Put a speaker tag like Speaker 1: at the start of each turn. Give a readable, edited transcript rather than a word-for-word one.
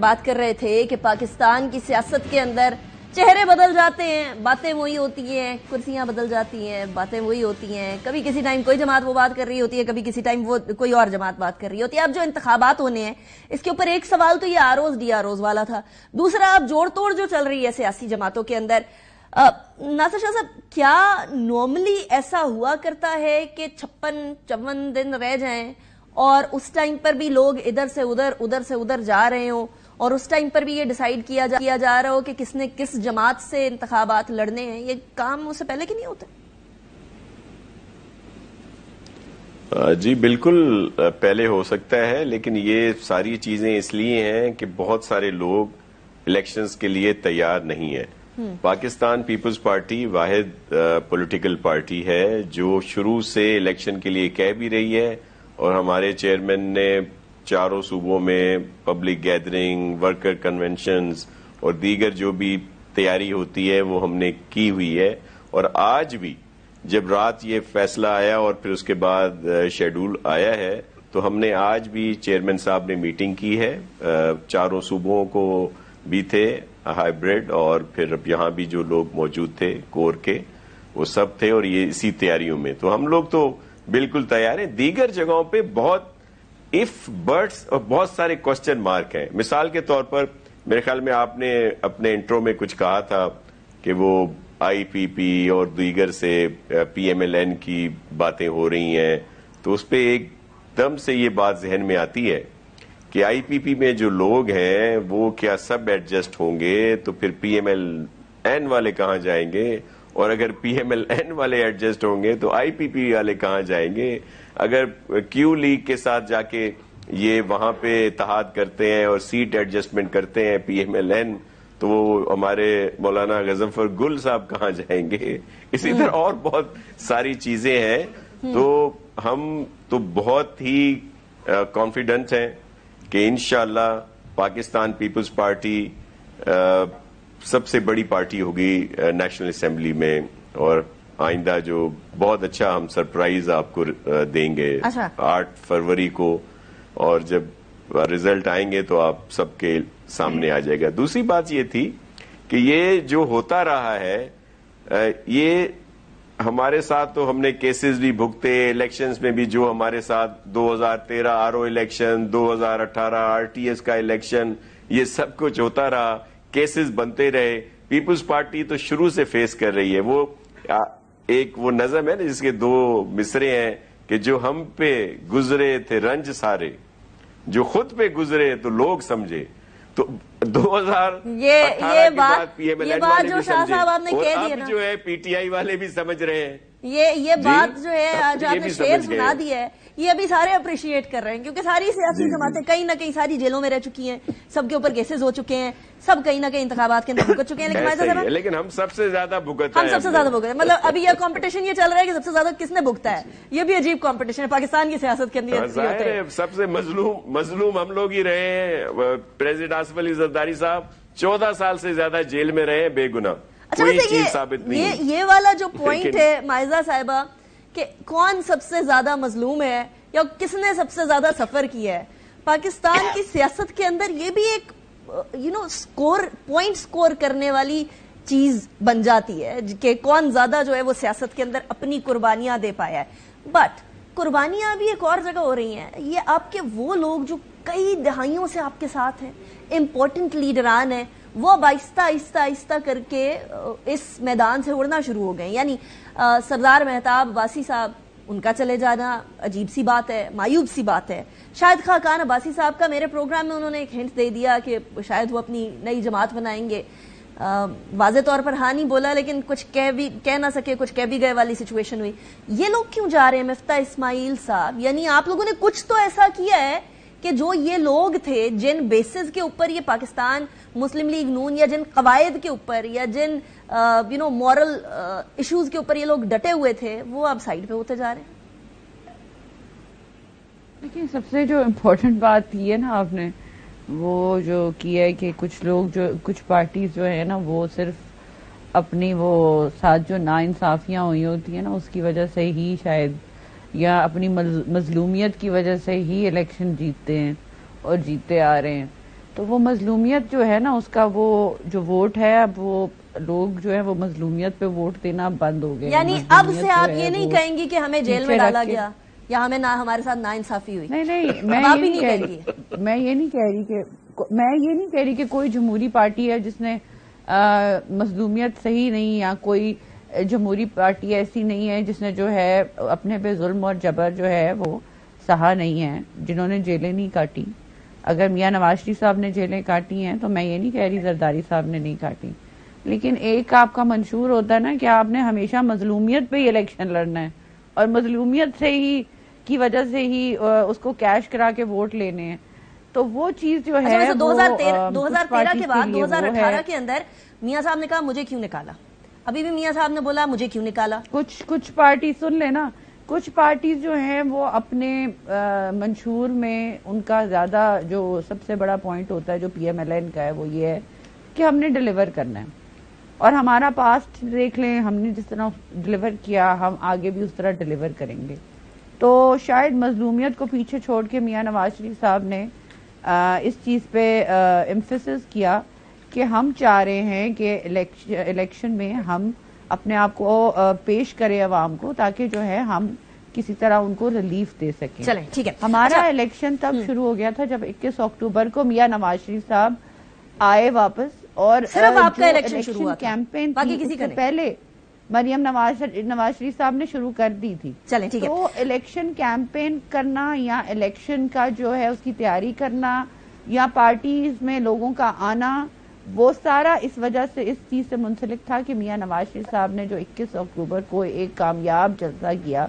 Speaker 1: بات کر رہے تھے کہ پاکستان کی سیاست کے اندر چہرے بدل جاتے ہیں، باتیں وہی ہوتی ہیں، کرسیاں بدل جاتی ہیں، باتیں وہی ہوتی ہیں، کبھی کسی ٹائم کوئی جماعت وہ بات کر رہی ہوتی ہے، کبھی کسی ٹائم وہ کوئی اور جماعت بات کر رہی ہوتی ہے۔ اب جو انتخابات ہونے ہیں اس کے اوپر ایک سوال تو یہ آروز ڈی آروز والا تھا، دوسرا اب جوڑ توڑ جو چل رہی ہے سیاسی جماعتوں کے اندر۔ ناصر شاہ صاحب، کیا نارملی ایسا ہوا کرتا ہے کہ 56 دن رہ جائیں اور اس ٹائم پر بھی لوگ ادھر سے ادھر جا رہے ہوں اور اس ٹائم پر بھی یہ ڈیسائیڈ کیا جا رہا ہو کہ کس نے کس جماعت سے انتخابات لڑنے ہیں؟ یہ کام اس سے پہلے کی نہیں ہوتا؟
Speaker 2: جی بالکل پہلے ہو سکتا ہے، لیکن یہ ساری چیزیں اس لیے ہیں کہ بہت سارے لوگ الیکشنز کے لیے تیار نہیں ہیں۔ پاکستان پیپلز پارٹی واحد پولیٹیکل پارٹی ہے جو شروع سے الیکشن کے لیے کہہ بھی رہی ہے، اور ہمارے چیئرمین نے چاروں صوبوں میں پبلک گیدرنگ، ورکر کنونشنز اور دیگر جو بھی تیاری ہوتی ہے وہ ہم نے کی ہوئی ہے۔ اور آج بھی جب رات یہ فیصلہ آیا اور پھر اس کے بعد شیڈول آیا ہے تو ہم نے آج بھی چیئرمین صاحب نے میٹنگ کی ہے، چاروں صوبوں کو بھی تھے ہائیبریڈ، اور پھر یہاں بھی جو لوگ موجود تھے کور کے وہ سب تھے، اور یہ اسی تیاریوں میں تو ہم لوگ تو بالکل تیار ہیں۔ دیگر جگہوں پہ بہت اف برڈس اور بہت سارے کوسچن مارک ہیں۔ مثال کے طور پر میرے خیال میں آپ نے اپنے انٹرو میں کچھ کہا تھا کہ وہ آئی پی پی اور دیگر سے پی ایم ایل این کی باتیں ہو رہی ہیں، تو اس پہ ایک دم سے یہ بات ذہن میں آتی ہے کہ آئی پی پی میں جو لوگ ہیں وہ کیا سب ایڈجسٹ ہوں گے، تو پھر پی ایم ایل این والے کہاں جائیں گے؟ اور اگر پی ایم ایل این والے ایڈجسٹ ہوں گے تو آئی پی پی والے کہاں جائیں گے؟ اگر کیو لیگ کے ساتھ جا کے یہ وہاں پہ اتحاد کرتے ہیں اور سیٹ ایڈجسٹمنٹ کرتے ہیں پی ایم ایل این، تو وہ ہمارے مولانا غضنفر گل صاحب کہاں جائیں گے؟ اسی طرح اور بہت ساری چیزیں ہیں۔ تو ہم تو بہت ہی کانفیڈنٹ ہیں کہ انشاءاللہ پاکستان پیپلز پارٹی سب سے بڑی پارٹی ہوگی نیشنل اسمبلی میں، اور آئندہ جو بہت اچھا ہم سرپرائز آپ کو دیں گے 8 فروری کو، اور جب ریزلٹ آئیں گے تو آپ سب کے سامنے آ جائے گا۔ دوسری بات یہ تھی کہ یہ جو ہوتا رہا ہے یہ ہمارے ساتھ تو ہم نے کیسز بھی بھگتے، الیکشنز میں بھی جو ہمارے ساتھ 2013 R O election, 2018 T R S کا الیکشن، یہ سب کچھ ہوتا رہا، کیسز بنتے رہے۔ پیپلز پارٹی تو شروع سے فیس کر رہی ہے۔ وہ ایک وہ نظم ہے نا جس کے 2 مصرے ہیں کہ جو ہم پہ گزرے تھے رنج سارے، جو خود پہ گزرے تو لوگ سمجھے۔ تو 2018 کے بعد پی ایم ایل این والے بھی سمجھے، اور اب جو ہے پی ٹی آئی والے بھی سمجھ رہے ہیں۔
Speaker 1: یہ بات جو ہے آج آپ نے شعر سنا دیا ہے، یہ ابھی سارے اپریشیٹ کر رہے ہیں، کیونکہ ساری سیاسی جماعتیں کہیں نہ کہیں ساری جیلوں میں رہ چکی ہیں، سب کے اوپر کیسز ہو چکے ہیں، سب کہیں نہ کہیں انتخابات کے اندر بھگت چکے ہیں۔
Speaker 2: لیکن ہم سب سے زیادہ بھگت
Speaker 1: ہم سب سے زیادہ بھگت ہیں، مطلب ابھی یہ کمپٹیشن یہ چل رہا ہے کہ سب سے زیادہ کس نے بھگتا ہے۔ یہ بھی عجیب کمپٹیشن ہے پاکستان کی سیاست کے اندر۔
Speaker 2: سب سے مظلوم ہم لوگ ہی رہے ہیں۔ پریزیڈنٹ آصف علی زرداری صاحب 14 سال سے زیادہ جیل میں رہے ہیں بے گناہ، کوئی چیز ثابت نہیں۔
Speaker 1: یہ والا جو پوائنٹ ہے مائزہ صاحبہ کہ کون سب سے زیادہ مظلوم ہے یا کس نے سب سے زیادہ سفر کیا ہے، پاکستان کی سیاست کے اندر یہ بھی ایک پوائنٹ سکور کرنے والی چیز بن جاتی ہے کہ کون زیادہ جو ہے وہ سیاست کے اندر اپنی قربانیاں دے پایا ہے۔ بٹ قربانیاں بھی ایک اور جگہ ہو رہی ہیں، یہ آپ کے وہ لوگ جو کئی دہائیوں سے آپ کے ساتھ ہیں، امپورٹنٹ لیڈران ہیں، وہ اب آہستہ کر کے اس میدان سے اڑنا شروع ہو گئے۔ یعنی سردار مہتاب عباسی صاحب، ان کا چلے جانا عجیب سی بات ہے، معیوب سی بات ہے۔ شاہد خاقان عباسی صاحب کا میرے پروگرام میں انہوں نے ایک ہنٹ دے دیا کہ شاید وہ اپنی نئی جماعت بنائیں گے، واضح طور پر ہاں نہیں بولا، لیکن کچھ کہہ نہ سکے، کچھ کہہ بھی گئے والی سچویشن ہوئی۔ یہ لوگ کیوں جا رہے ہیں مفتاح اسماعیل صاحب؟ یعنی آپ لوگوں نے کچھ تو ایسا کیا ہے کہ جو یہ لوگ تھے جن بیسز کے اوپر یہ پاکستان مسلم لیگ نون یا جن قواعد کے اوپر یا جن مورل ایشوز کے اوپر یہ لوگ ڈٹے ہوئے تھے، وہ اب سائیڈ پہ ہوتے جا رہے ہیں۔
Speaker 3: لیکن سب سے جو امپورٹنٹ بات کی ہے نا آپ نے، وہ جو کیا ہے کہ کچھ لوگ جو کچھ پارٹیز جو ہے نا وہ صرف اپنی وہ ساتھ جو ناانصافیاں ہوئی ہوتی ہیں نا اس کی وجہ سے ہی شاید، یا اپنی مظلومیت کی وجہ سے ہی الیکشن جیتتے ہیں اور جیتے آ رہے ہیں۔ تو وہ مظلومیت جو ہے نا اس کا وہ جو ووٹ ہے اب وہ لوگ جو ہے وہ مظلومیت پہ ووٹ دینا بند ہو گئے.
Speaker 1: یعنی اب سے آپ یہ نہیں کہیں گی کہ ہمیں جیل میں ڈالا گیا یا ہمیں ہمارے ساتھ ناانصافی ہوئی؟
Speaker 3: نہیں میں یہ نہیں کہہ رہی کہ کوئی جمہوری پارٹی ہے جس نے مظلومیت صحیح نہیں، یا کوئی جمہوری پارٹی ایسی نہیں ہے جس نے جو ہے اپنے پہ ظلم اور جبر جو ہے وہ سہا نہیں ہے، جنہوں نے جیلیں نہیں کاٹی. اگر میاں نواز شریف صاحب نے جیلیں کاٹی ہیں تو میں یہ نہیں کہہ رہی زرداری صاحب نے نہیں کاٹی، لیکن ایک آپ کا منشور ہوتا ہے نا کہ آپ نے ہمیشہ مظلومیت پہ ہی الیکشن لڑنا ہے اور مظلومیت سے ہی کی وجہ سے ہی اس کو کیش کرا کے ووٹ لینے ہیں. تو وہ چیز جو ہے
Speaker 1: 2013 کے بعد 2018 کے اندر میاں صاحب نے کہا مجھے کیوں نکالا، ابھی بھی میاں صاحب نے بولا مجھے کیوں نکالا.
Speaker 3: کچھ پارٹی سن لینا، کچھ پارٹیز جو ہیں وہ اپنے منشور میں ان کا زیادہ جو سب سے بڑا پوائنٹ ہوتا ہے جو پی ایم ایل این کا ہے وہ یہ ہے کہ ہم نے ڈیلیور کرنا ہے، اور ہمارا پاسٹ دیکھ لیں، ہم نے جس طرح ڈیلیور کیا ہم آگے بھی اس طرح ڈیلیور کریں گے. تو شاید مظلومیت کو پیچھے چھوڑ کے میاں نواز شریف صاحب نے اس چیز پہ ایمفیسس کیا کہ ہم چاہ رہے ہیں کہ الیکشن میں ہم اپنے آپ کو پیش کریں عوام کو، تاکہ جو ہے ہم کسی طرح ان کو ریلیف دے سکیں.
Speaker 1: چلیں ٹھیک ہے.
Speaker 3: ہمارا الیکشن تب شروع ہو گیا تھا جب 21 اکتوبر کو میاں نواز شریف صاحب آئے واپس، اور
Speaker 1: صرف آپ کا الیکشن شروع ہوا
Speaker 3: کیمپین
Speaker 1: باقی کسی کا
Speaker 3: پہلے مریم نواز شریف صاحب نے شروع کر دی تھی.
Speaker 1: چلیں ٹھیک ہے.
Speaker 3: تو الیکشن کیمپین کرنا یا الیکشن کا جو ہے اس کی تیاری کرنا یا پارٹیز میں لوگوں کا آنا، وہ سارا اس وجہ سے اس چیز سے منسلک تھا کہ میاں نواز شریف صاحب نے جو 21 اکتوبر کو ایک کامیاب جلسہ کیا